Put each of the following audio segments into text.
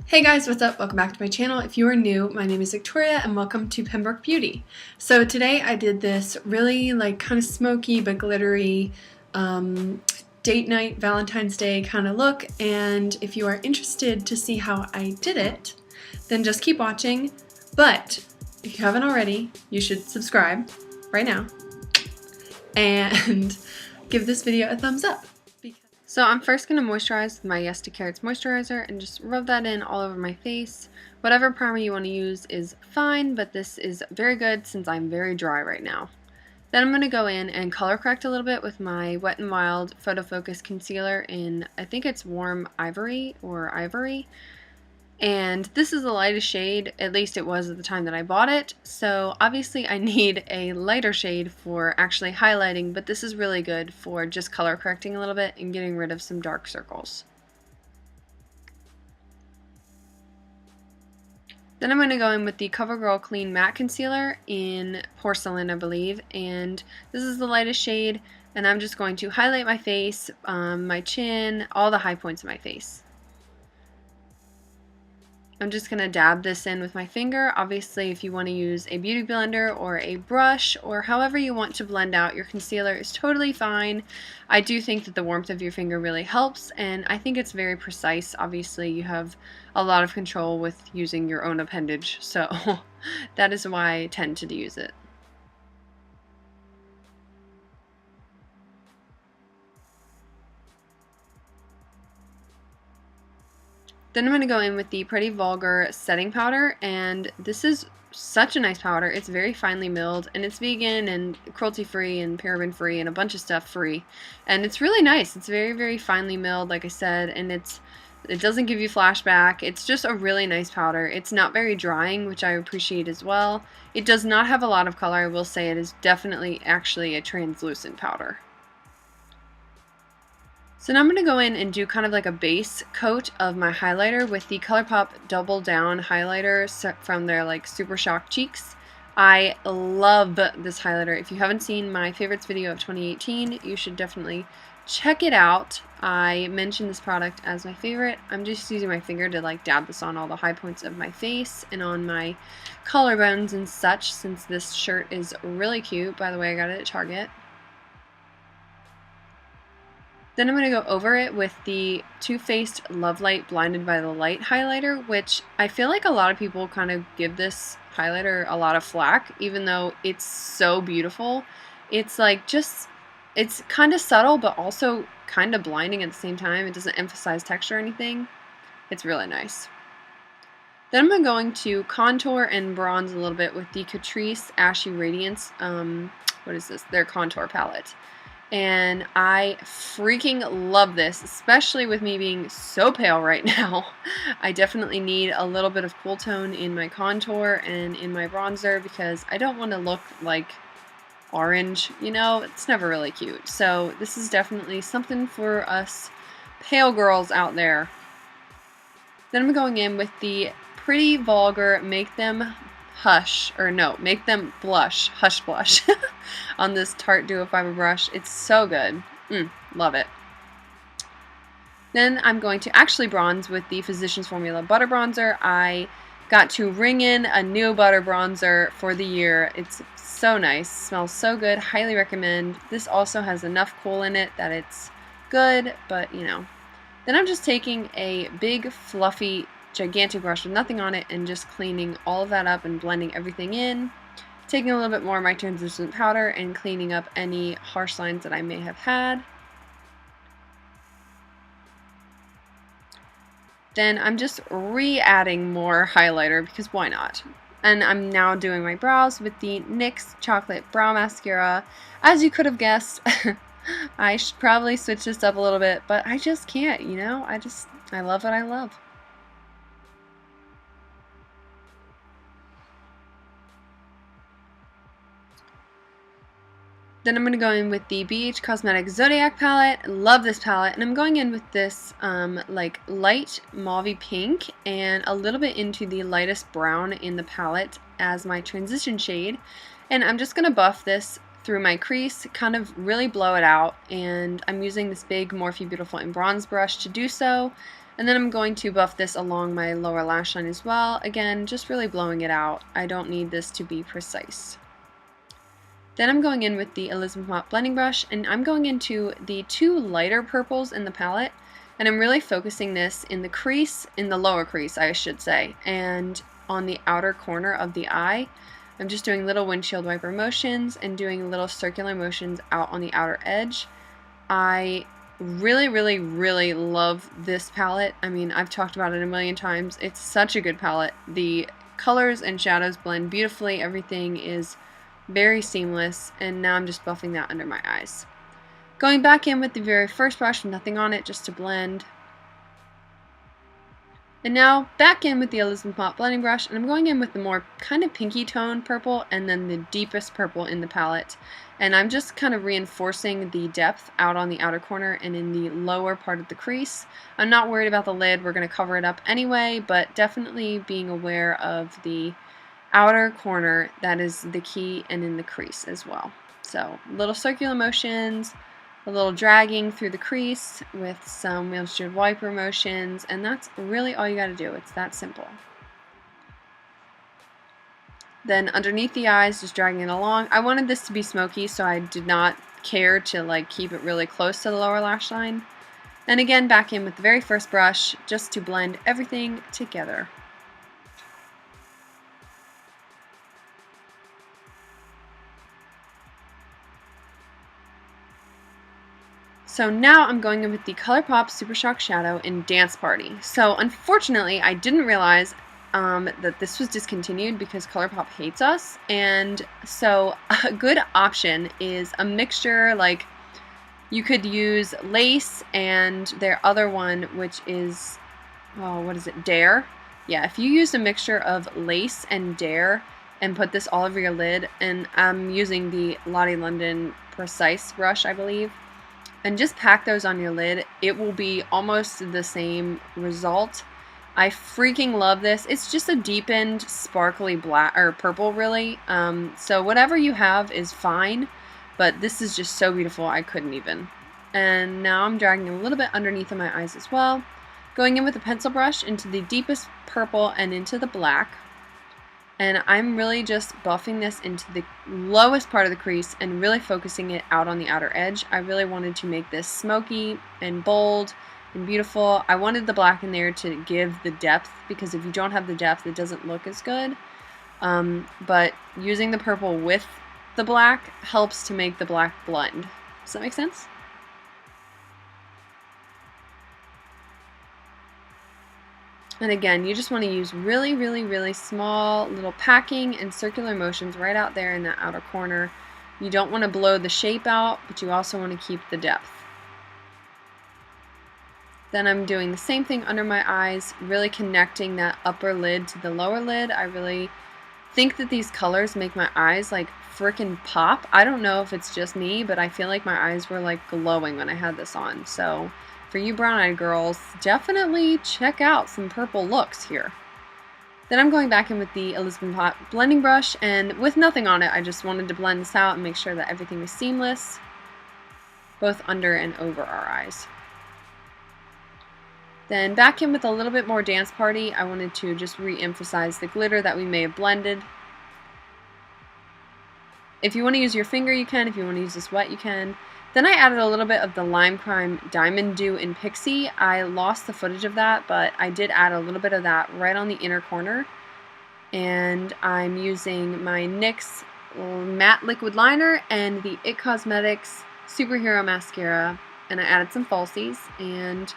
Hey guys, what's up? Welcome back to my channel. If you are new, my name is Victoria and welcome to Pembroke Beauty. So today I did this really kind of smoky but glittery date night, Valentine's Day kind of look, and if you are interested to see how I did it, then just keep watching. But if you haven't already, you should subscribe right now and give this video a thumbs up. So I'm first going to moisturize with my Yes to Carrots moisturizer and just rub that in all over my face. Whatever primer you want to use is fine, but this is very good since I'm very dry right now. Then I'm going to go in and color correct a little bit with my Wet n Wild Photo Focus Concealer in, I think it's Warm Ivory or Ivory. And this is the lightest shade, at least it was at the time that I bought it, so obviously I need a lighter shade for actually highlighting, but this is really good for just color correcting a little bit and getting rid of some dark circles. Then I'm going to go in with the CoverGirl Clean Matte Concealer in Porcelain, I believe, and this is the lightest shade, and I'm just going to highlight my face, my chin, all the high points of my face. I'm just going to dab this in with my finger. Obviously, if you want to use a beauty blender or a brush or however you want to blend out your concealer is totally fine. I do think that the warmth of your finger really helps, and I think it's very precise. Obviously, you have a lot of control with using your own appendage, so that is why I tend to use it. Then I'm going to go in with the Pretty Vulgar setting powder, and this is such a nice powder. It's very finely milled, and it's vegan and cruelty free and paraben free and a bunch of stuff free, and it's really nice. It's very, very finely milled, like I said, and it doesn't give you flashback. It's just a really nice powder. It's not very drying, which I appreciate as well. It does not have a lot of color. I will say it is definitely actually a translucent powder. So now I'm going to go in and do kind of like a base coat of my highlighter with the Colourpop Double Down highlighter from their Super Shock Cheeks. I love this highlighter. If you haven't seen my favorites video of 2018, you should definitely check it out. I mentioned this product as my favorite. I'm just using my finger to dab this on all the high points of my face and on my collarbones and such, since this shirt is really cute. By the way, I got it at Target. Then I'm going to go over it with the Too Faced Love Light Blinded by the Light highlighter, which I feel like a lot of people kind of give this highlighter a lot of flack, even though it's so beautiful. It's it's kind of subtle, but also kind of blinding at the same time. It doesn't emphasize texture or anything. It's really nice. Then I'm going to contour and bronze a little bit with the Catrice Ashy Radiance, what is this? Their contour palette. And I freaking love this, especially with me being so pale right now. I definitely need a little bit of cool tone in my contour and in my bronzer because I don't want to look like orange, you know, it's never really cute. So this is definitely something for us pale girls out there. Then I'm going in with the Pretty Vulgar Make Them Blush Hush Blush on this Tarte Duo Fiber brush. It's so good. Love it. Then I'm going to actually bronze with the Physicians Formula Butter Bronzer. I got to ring in a new butter bronzer for the year. It's so nice. Smells so good. Highly recommend. This also has enough kohl in it that it's good, but you know. Then I'm just taking a big fluffy gigantic brush with nothing on it and just cleaning all of that up and blending everything in. Taking a little bit more of my translucent powder and cleaning up any harsh lines that I may have had. Then I'm just re-adding more highlighter because why not? And I'm now doing my brows with the NYX Chocolate Brow Mascara. As you could have guessed, I should probably switch this up a little bit, but I just can't, you know? I love what I love. Then I'm going to go in with the BH Cosmetics Zodiac palette. Love this palette. And I'm going in with this light mauve pink and a little bit into the lightest brown in the palette as my transition shade. And I'm just going to buff this through my crease, kind of really blow it out. And I'm using this big Morphe Beautiful in Bronze brush to do so. And then I'm going to buff this along my lower lash line as well. Again, just really blowing it out. I don't need this to be precise. Then I'm going in with the Elizabeth Mott blending brush, and I'm going into the two lighter purples in the palette, and I'm really focusing this in the crease, in the lower crease I should say, and on the outer corner of the eye. I'm just doing little windshield wiper motions and doing little circular motions out on the outer edge. I really love this palette. I mean, I've talked about it a million times. It's such a good palette. The colors and shadows blend beautifully. Everything is very seamless, and now I'm just buffing that under my eyes. Going back in with the very first brush with nothing on it just to blend. And now back in with the Elizabeth Mott blending brush, and I'm going in with the more kind of pinky tone purple and then the deepest purple in the palette. And I'm just kind of reinforcing the depth out on the outer corner and in the lower part of the crease. I'm not worried about the lid, we're going to cover it up anyway, but definitely being aware of the outer corner, that is the key, and in the crease as well. So little circular motions, a little dragging through the crease with some windshield wiper motions, and that's really all you got to do. It's that simple. Then underneath the eyes, just dragging it along. I wanted this to be smoky, so I did not care to like keep it really close to the lower lash line. And again, back in with the very first brush just to blend everything together. So now I'm going in with the Colourpop Super Shock Shadow in Dance Party. So unfortunately, I didn't realize that this was discontinued because Colourpop hates us. And so a good option is a mixture, like you could use lace and their other one, which is, oh, what is it, Dare? Yeah, if you use a mixture of lace and Dare and put this all over your lid, and I'm using the Lottie London Precise brush, I believe, and just pack those on your lid, it will be almost the same result. I freaking love this. It's just a deepened, sparkly black or purple, really. So whatever you have is fine, but this is just so beautiful. I couldn't even. And now I'm dragging a little bit underneath of my eyes as well. Going in with a pencil brush into the deepest purple and into the black. And I'm really just buffing this into the lowest part of the crease and really focusing it out on the outer edge. I really wanted to make this smoky and bold and beautiful. I wanted the black in there to give the depth, because if you don't have the depth, it doesn't look as good. But using the purple with the black helps to make the black blend. Does that make sense? And again, you just want to use really small little packing and circular motions right out there in that outer corner. You don't want to blow the shape out, but you also want to keep the depth. Then I'm doing the same thing under my eyes, really connecting that upper lid to the lower lid. I really think that these colors make my eyes like frickin' pop. I don't know if it's just me, but I feel like my eyes were like glowing when I had this on. So for you brown-eyed girls, definitely check out some purple looks here. Then I'm going back in with the Elizabeth Mott blending brush, and with nothing on it, I just wanted to blend this out and make sure that everything was seamless, both under and over our eyes. Then back in with a little bit more Dance Party. I wanted to just re-emphasize the glitter that we may have blended. If you want to use your finger, you can. If you want to use this wet, you can. Then I added a little bit of the Lime Crime Diamond Dew in Pixie. I lost the footage of that, but I did add a little bit of that right on the inner corner. And I'm using my NYX Matte Liquid Liner and the IT Cosmetics Superhero Mascara. And I added some falsies. And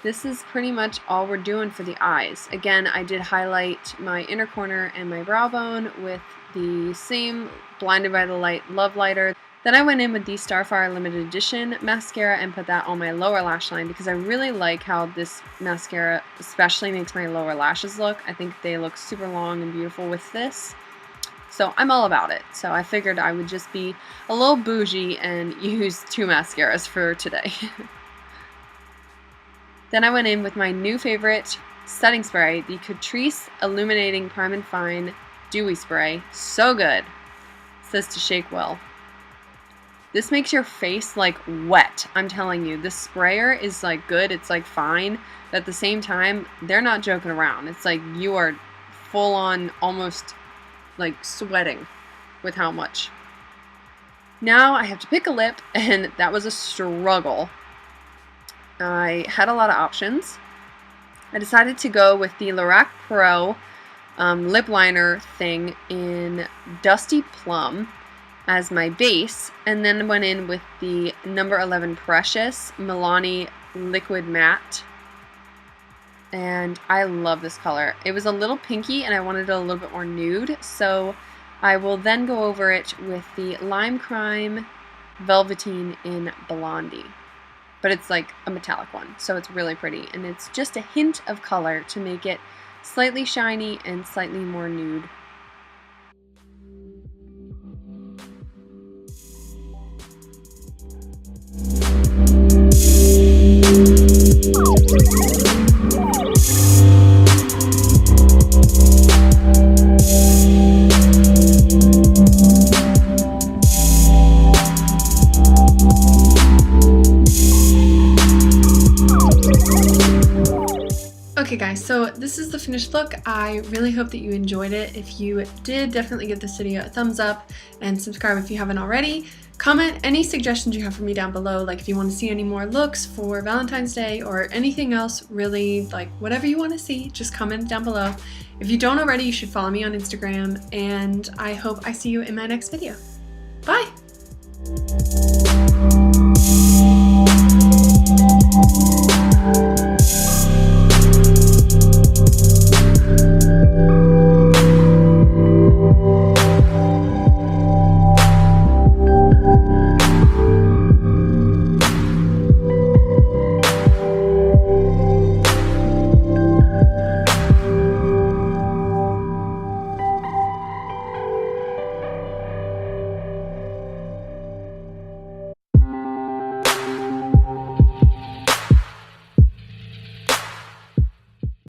this is pretty much all we're doing for the eyes. Again, I did highlight my inner corner and my brow bone with the same Blinded by the Light Love Lighter. Then I went in with the Starfire Limited Edition mascara and put that on my lower lash line because I really like how this mascara especially makes my lower lashes look. I think they look super long and beautiful with this. So I'm all about it. So I figured I would just be a little bougie and use 2 mascaras for today. Then I went in with my new favorite setting spray, the Catrice Illuminating Prime and Fine Dewy Spray. So good. It says to shake well. This makes your face like wet. I'm telling you, this sprayer is like good. It's like fine. But at the same time, they're not joking around. It's like you are full on almost like sweating with how much. Now I have to pick a lip, and that was a struggle. I had a lot of options. I decided to go with the Lorac Pro lip liner thing in Dusty Plum as my base, and then went in with the number 11 Precious Milani Liquid Matte. And I love this color. It was a little pinky and I wanted it a little bit more nude, so I will then go over it with the Lime Crime Velveteen in Blondie. But it's like a metallic one, so it's really pretty. And it's just a hint of color to make it slightly shiny and slightly more nude. Okay guys, so this is the finished look. I really hope that you enjoyed it. If you did, definitely give this video a thumbs up and subscribe if you haven't already. Comment any suggestions you have for me down below, like if you want to see any more looks for Valentine's Day or anything else, really, like whatever you want to see, just comment down below. If you don't already, you should follow me on Instagram, and I hope I see you in my next video. Bye!